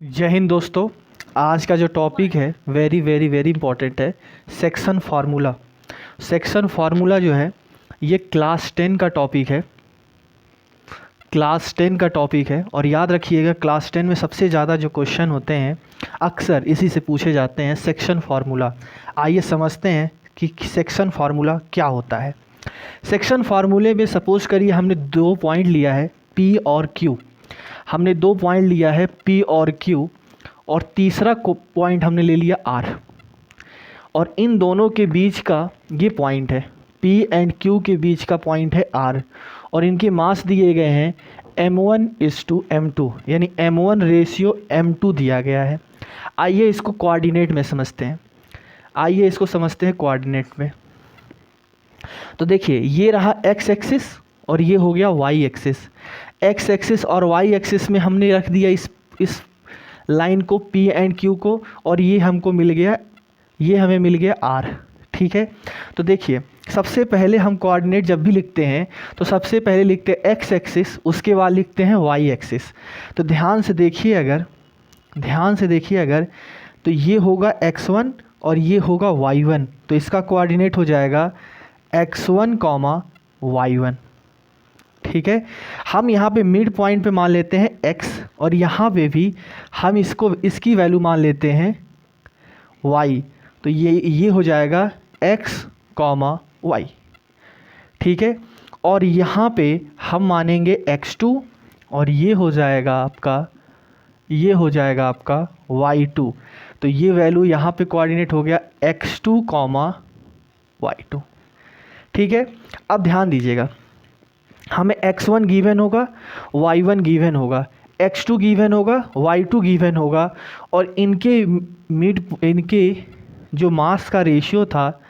जय हिंद दोस्तों। आज का जो टॉपिक है वेरी वेरी वेरी इंपॉर्टेंट है। Section formula. सेक्शन फार्मूला जो है ये क्लास 10 का टॉपिक है। क्लास 10 का टॉपिक है और याद रखिएगा क्लास 10 में सबसे ज़्यादा जो क्वेश्चन होते हैं अक्सर इसी से पूछे जाते हैं, सेक्शन फार्मूला। आइए समझते हैं कि सेक्शन फार्मूला क्या होता है। सेक्शन फार्मूले में सपोज करिए हमने 2 पॉइंट लिया है P और Q। हमने 2 पॉइंट लिया है P और Q और तीसरा पॉइंट हमने ले लिया R और इन दोनों के बीच का ये पॉइंट है, P एंड Q के बीच का पॉइंट है R और इनके मास दिए गए हैं m1:m2 यानी m1:m2 दिया गया है। आइए इसको कोऑर्डिनेट में समझते हैं। कोऑर्डिनेट में। तो देखिए ये रहा x एक्सिस और ये हो गया y एक्सिस। x एक्सिस और y एक्सिस में हमने रख दिया इस लाइन को P एंड Q को और ये हमको मिल गया, ये हमें मिल गया R। ठीक है, तो देखिए सबसे पहले हम कोऑर्डिनेट जब भी लिखते हैं तो सबसे पहले लिखते हैं x एक्सिस, उसके बाद लिखते हैं y एक्सिस। तो ध्यान से देखिए अगर तो ये होगा x1 और ये होगा y1, तो इसका कोऑर्डिनेट हो जाएगा x1, y1। ठीक है, हम यहाँ पे मिड पॉइंट पे मान लेते हैं x और यहाँ पे भी हम इसकी वैल्यू मान लेते हैं y, तो ये हो जाएगा x, y। ठीक है, और यहाँ पे हम मानेंगे x2 और ये हो जाएगा आपका y2। तो ये वैल्यू यहाँ पे कोऑर्डिनेट हो गया x2, y2। ठीक है, अब ध्यान दीजिएगा हमें x1 गिवन होगा, y1 गिवन होगा, x2 गिवन होगा, y2 गिवन होगा और इनके जो मास का रेशियो था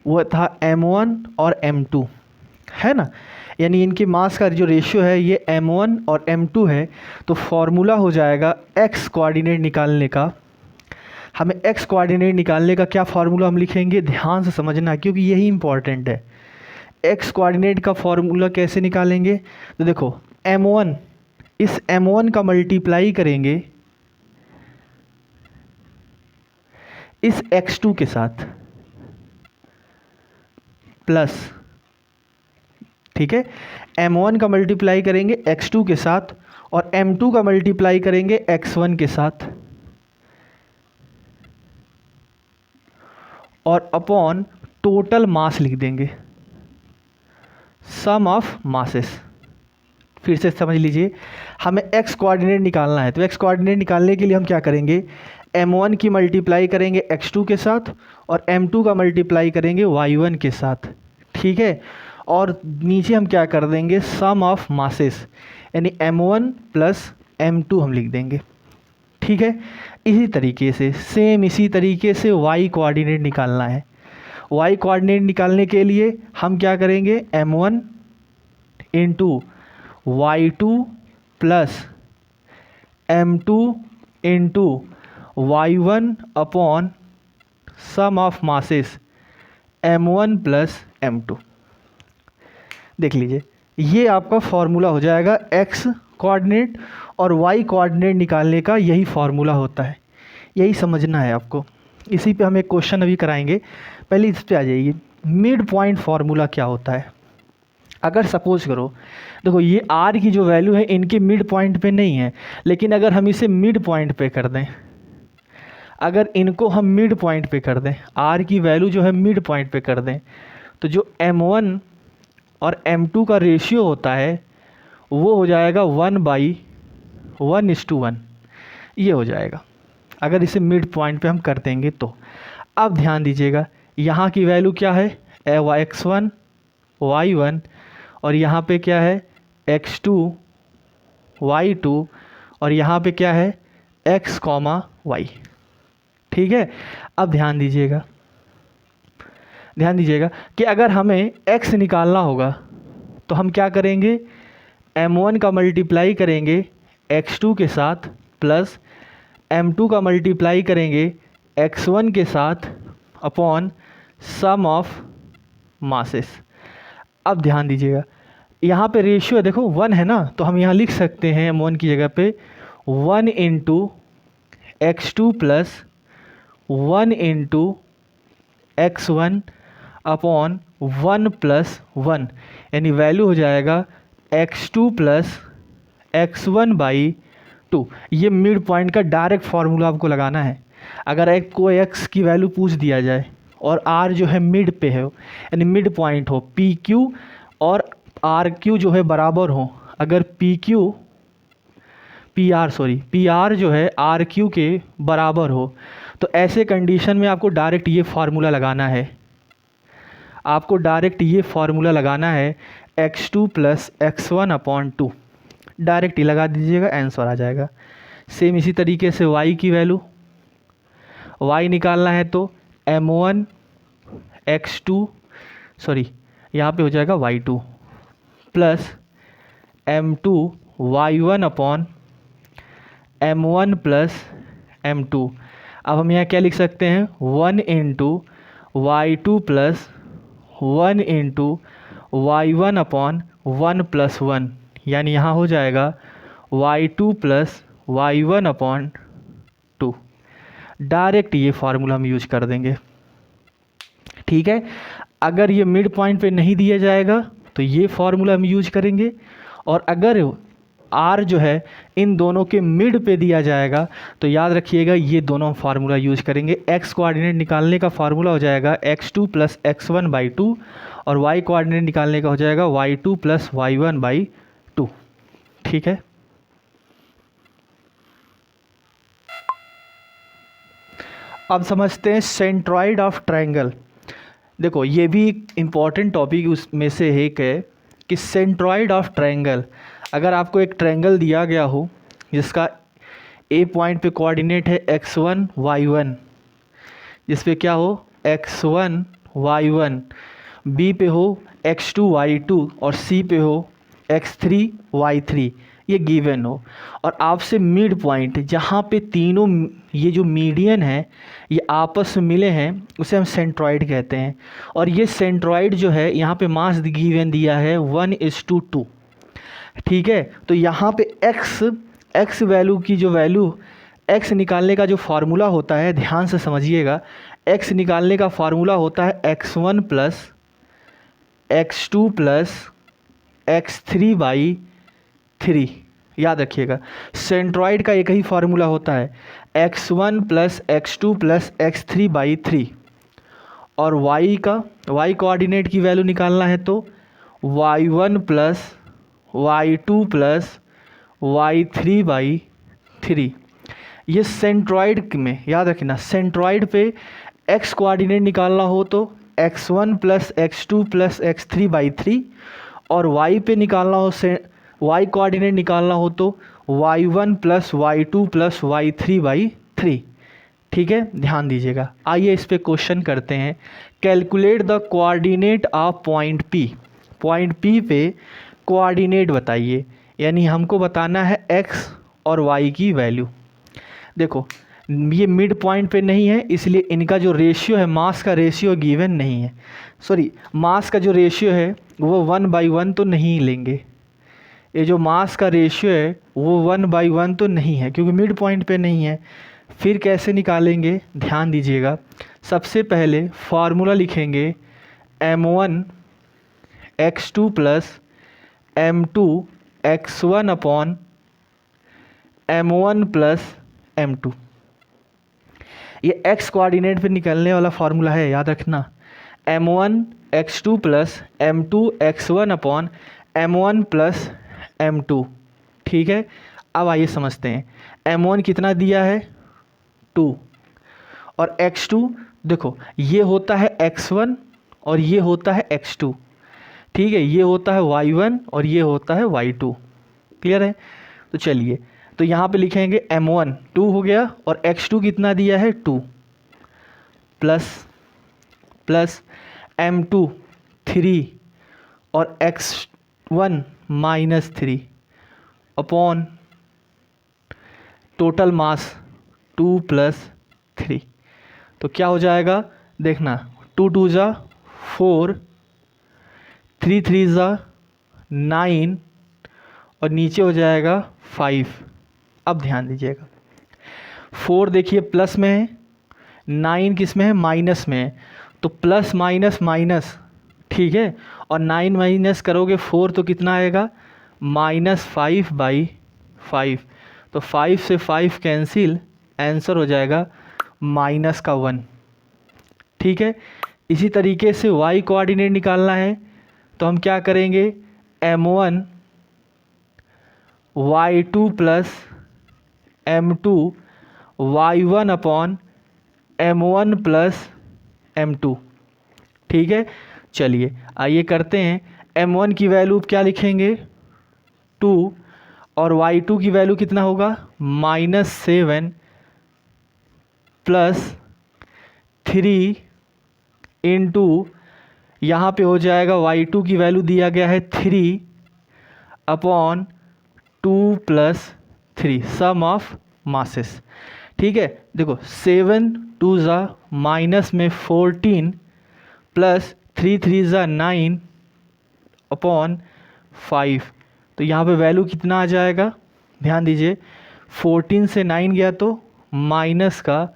वो था m1 और m2, है ना। यानी इनके मास का जो रेशियो है ये m1 और m2 है। तो फॉर्मूला हो जाएगा x कोऑर्डिनेट निकालने का। हमें x कोऑर्डिनेट निकालने का क्या फार्मूला हम लिखेंगे, ध्यान से समझना क्योंकि यही इंपॉर्टेंट है। x कोऑर्डिनेट का फॉर्मूला कैसे निकालेंगे, तो देखो m1, इस m1 का मल्टीप्लाई करेंगे इस x2 के साथ प्लस, ठीक है, m1 का मल्टीप्लाई करेंगे x2 के साथ और m2 का मल्टीप्लाई करेंगे x1 के साथ और अपॉन टोटल मास लिख देंगे, सम ऑफ मासेस। फिर से समझ लीजिए, हमें x कोऑर्डिनेट निकालना है तो x कोऑर्डिनेट निकालने के लिए हम क्या करेंगे, m1 की मल्टीप्लाई करेंगे x2 के साथ और m2 का मल्टीप्लाई करेंगे y1 के साथ। ठीक है, और नीचे हम क्या कर देंगे, सम ऑफ मासेस यानी m1 प्लस m2 हम लिख देंगे। ठीक है, इसी तरीके से y कोऑर्डिनेट निकालना है। y कोऑर्डिनेट निकालने के लिए हम क्या करेंगे, m1 into y2 plus m2 into y1 upon sum of masses m1 plus m2। देख लीजिए ये आपका फॉर्मूला हो जाएगा x कोऑर्डिनेट और y कोऑर्डिनेट निकालने का, यही फार्मूला होता है, यही समझना है आपको। इसी पे हम एक क्वेश्चन अभी कराएंगे, पहले इस पे आ जाइए। मिड पॉइंट फार्मूला क्या होता है। अगर सपोज करो देखो ये r की जो वैल्यू है इनके मिड पॉइंट पे नहीं है, लेकिन अगर हम इसे मिड पॉइंट पे कर दें, अगर इनको हम मिड पॉइंट पे कर दें, r की वैल्यू जो है मिड पॉइंट पे कर दें, तो जो m1 और m2 का रेशियो होता है वो हो जाएगा 1/1:1, ये हो जाएगा अगर इसे मिड पॉइंट पे हम कर देंगे तो। अब ध्यान दीजिएगा यहाँ की वैल्यू क्या है, x1, y1 और यहाँ पे क्या है x2, y2 और यहाँ पे क्या है x, y। ठीक है, अब ध्यान दीजिएगा कि अगर हमें x निकालना होगा तो हम क्या करेंगे, m1 का मल्टीप्लाई करेंगे x2 के साथ प्लस m2 का मल्टीप्लाई करेंगे x1 के साथ अपॉन सम ऑफ मासेस। अब ध्यान दीजिएगा यहाँ पे रेशियो देखो 1 है ना, तो हम यहाँ लिख सकते हैं m1 की जगह पे 1 into x2 plus 1 into x1 upon 1 plus 1, यानी वैल्यू हो जाएगा x2 प्लस x1 बाई 2। ये मिड पॉइंट का डायरेक्ट फार्मूला आपको लगाना है। अगर एक को x की वैल्यू पूछ दिया जाए और r जो है मिड पे है, यानी मिड पॉइंट हो, पी क्यू और आर क्यू जो है बराबर हो, अगर पी आर जो है आर क्यू के बराबर हो, तो ऐसे कंडीशन में आपको डायरेक्ट ये फार्मूला लगाना है। आपको डायरेक्ट ये फार्मूला लगाना है x2 plus x1 upon 2, direct ही लगा दीजिएगा, आंसर आ जाएगा। सेम इसी तरीके से y की वैल्यू, y निकालना है तो m1 x2 सॉरी यहाँ पे हो जाएगा y2 plus m2 y1 upon m1 plus m2। अब हम यहाँ क्या लिख सकते हैं, 1 into y2 plus 1 into y1 upon 1 plus 1, यानी यहाँ हो जाएगा y2 plus y1 upon 2। Direct ये फार्मूला हम यूज कर देंगे, ठीक है। अगर ये मिड पॉइंट पे नहीं दिया जाएगा तो ये फार्मूला हम यूज करेंगे, और अगर r जो है इन दोनों के मिड पे दिया जाएगा तो याद रखिएगा ये दोनों फार्मूला यूज करेंगे। x कोऑर्डिनेट निकालने का फार्मूला हो जाएगा x2 प्लस x1 बाई 2, और y कोऑर्डिनेट निकालने का हो जाएगा y2 प्लस y1 बाई 2, ठीक है। अब समझते हैं सेंट्रॉइड ऑफ ट्रायंगल। देखो ये भी इम्पॉर्टेंट टॉपिक उसमें से एक है कि सेंट्रॉइड ऑफ ट्रायंगल, अगर आपको एक ट्रायंगल दिया गया हो जिसका ए पॉइंट पे कोऑर्डिनेट है x1 y1, जिस पे क्या हो x1 y1, बी पे हो x2 y2 और सी पे हो x3 y3, ये गिवन हो, और आपसे मिड पॉइंट जहाँ पे तीनों ये जो मीडियन है ये आपस में मिले हैं उसे हम सेंट्रॉइड कहते हैं। और ये सेंट्रॉइड जो है यहाँ पे मास गिवन दिया है 1:2, ठीक है। तो यहाँ पे x वैल्यू की जो वैल्यू, x निकालने का जो फार्मूला होता है, ध्यान से समझिएगा, x निकालने का फार्मूला होता है x1 plus x2 plus x3 by 3। याद रखिएगा सेंट्रॉइड का एक ही फार्मूला होता है x1 plus x2 plus x3 by 3, और y कोऑर्डिनेट की वैल्यू निकालना है तो y1 plus y2 plus y3 by 3। ये सेंट्रॉइड में याद रखना, सेंट्रॉइड पे x कोऑर्डिनेट निकालना हो तो x1 plus x2 plus x3 by 3, और y पे निकालना हो y कोऑर्डिनेट निकालना हो तो y1 plus y2 plus y3 by 3, ठीक है। ध्यान दीजिएगा। आइए इस पे क्वेश्चन करते हैं। Calculate the coordinate of point P। Point P पे कोऑर्डिनेट बताइए, यानी हमको बताना है x और y की वैल्यू। देखो ये मिड पॉइंट पे नहीं है, इसलिए इनका जो रेशियो है, मास का रेशियो गिवन नहीं है, सॉरी मास का जो रेशियो है वो 1/1 तो नहीं लेंगे। ये जो मास का रेशियो है वो 1/1 तो नहीं है क्योंकि मिड पॉइंट पे नहीं है। फिर कैसे निकालेंगे, ध्यान दीजिएगा। सबसे पहले फार्मूला लिखेंगे m1 x2 plus m2 x1 upon m1 plus m2। ये x कोऑर्डिनेट पे निकलने वाला फार्मूला है, याद रखना। m1 x2 plus m2 x1 upon m1 plus m2, ठीक है। अब आइए समझते हैं m1 कितना दिया है 2, और x2 देखो ये होता है x1 और ये होता है x2, ठीक है। ये होता है y1 और ये होता है y2, क्लियर है। तो चलिए, तो यहाँ पे लिखेंगे m1 2 हो गया और x2 कितना दिया है 2 प्लस m2 3 और x1 -3 अपॉन टोटल मास 2 + 3। तो क्या हो जाएगा देखना, 2 2 ज़ा 4, 3 3 ज़ा 9 और नीचे हो जाएगा 5। अब ध्यान दीजिएगा 4 देखिए प्लस में है, 9 किस में है, माइनस में है, तो प्लस माइनस माइनस, ठीक है, और 9 माइनस करोगे 4 तो कितना आएगा, -5/5, तो 5 से 5 कैंसिल, आंसर हो जाएगा -1, ठीक है। इसी तरीके से y कोऑर्डिनेट निकालना है तो हम क्या करेंगे, m1 y2 plus m2 y1 upon m1 plus m2, ठीक है। चलिए आइए करते हैं, m1 की वैल्यू क्या लिखेंगे 2 और y2 की वैल्यू कितना होगा -7 प्लस 3 इंटू, यहाँ पे हो जाएगा y2 की वैल्यू दिया गया है 3 अपॉन 2 + 3 सम ऑफ मासेस, ठीक है। देखो 7 2 ज़ा माइनस में 14 प्लस 3 3 ज़ा 9 अपॉन 5, तो यहाँ पे वैल्यू कितना आ जाएगा, ध्यान दीजिए 14 से 9 गया तो माइनस का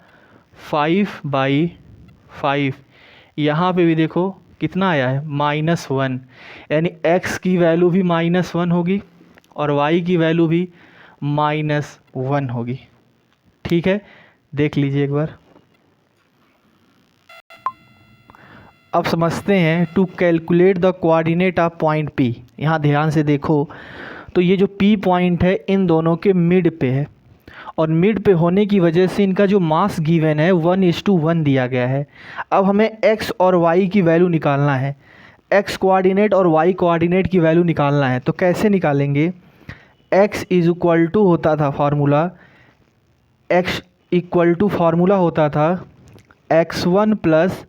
5/5, यहाँ पे भी देखो कितना आया है -1, यानी x की वैल्यू भी -1 होगी और y की वैल्यू भी -1 होगी, ठीक है। देख लीजिए एक बार। अब समझते हैं to calculate the coordinate of point P। यहाँ ध्यान से देखो तो ये जो P पॉइंट है इन दोनों के मिड पे है, और मिड पे होने की वजह से इनका जो मास गिवन है 1:1 दिया गया है। अब हमें x और y की वैल्यू निकालना है, x कोऑर्डिनेट और y कोऑर्डिनेट की वैल्यू निकालना है। तो कैसे निकालेंगे, x इक्वल टू होता था formula, x equal to formula होता था x1 +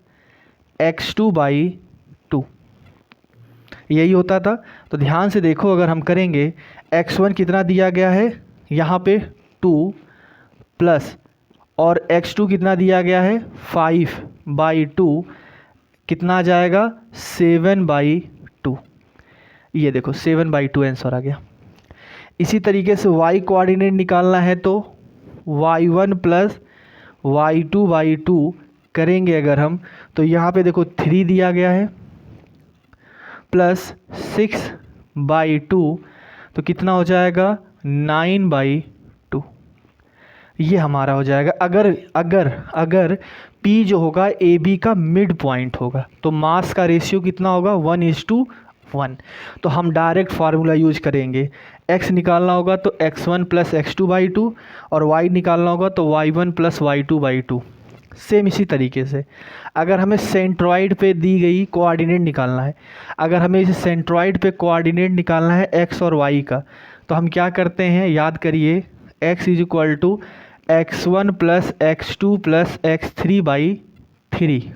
x2/2, यही होता था। तो ध्यान से देखो अगर हम करेंगे, x1 कितना दिया गया है यहाँ पे 2 प्लस, और x2 कितना दिया गया है 5/2, कितना आ जाएगा 7/2, ये देखो 7/2 आंसर आ गया। इसी तरीके से y कोऑर्डिनेट निकालना है तो y1 + y2/2 करेंगे अगर हम, तो यहाँ पे देखो 3 दिया गया है प्लस 6/2, तो कितना हो जाएगा 9/2, ये हमारा हो जाएगा। अगर अगर अगर P जो होगा AB का मिड पॉइंट होगा तो मास का रेशियो कितना होगा 1:1, तो हम डायरेक्ट फार्मूला यूज करेंगे। x निकालना होगा तो x1 + x2/2 और y निकालना होगा तो y1 + y2/2। सेम इसी तरीके से अगर हमें सेंट्रॉइड पे दी गई कोऑर्डिनेट निकालना है, अगर हमें इस सेंट्रॉइड पे कोऑर्डिनेट निकालना है x और y का, तो हम क्या करते हैं, याद करिए x = x1 + x2 + x3/3,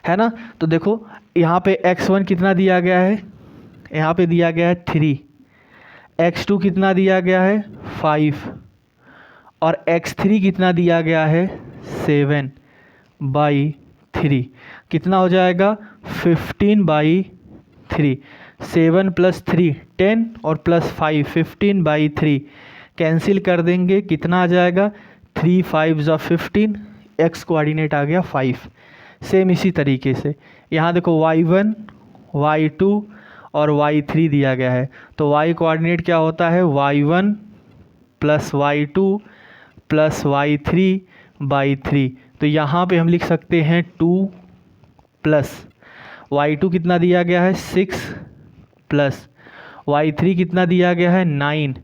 है ना। तो देखो यहाँ पे x1 कितना दिया गया है, यहाँ पे दिया गया है 3, x2 कितना दिया गया है 5, और x3 कितना दिया गया है 7/3, कितना हो जाएगा 15/3, 7 + 3 10 और +5 15/3, कैंसिल कर देंगे, कितना आ जाएगा 3 5 = 15, x कोऑर्डिनेट आ गया 5। सेम इसी तरीके से यहाँ देखो y1 y2 और y3 दिया गया है, तो y कोऑर्डिनेट क्या होता है y1 + y2 + y3/3, तो यहाँ पे हम लिख सकते हैं 2 प्लस y2 कितना दिया गया है 6 प्लस y3 कितना दिया गया है 9,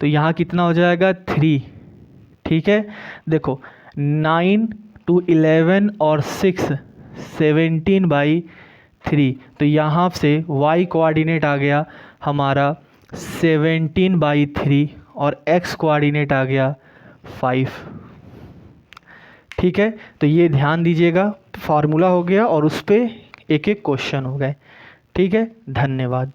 तो यहाँ कितना हो जाएगा 3, ठीक है। देखो 9 × 11 और 6 17/3, तो यहाँ से y कोऑर्डिनेट आ गया हमारा 17/3 और x कोऑर्डिनेट आ गया 5, ठीक है। तो ये ध्यान दीजिएगा, फार्मूला हो गया और उस पर एक एक क्वेश्चन हो गए, ठीक है। धन्यवाद।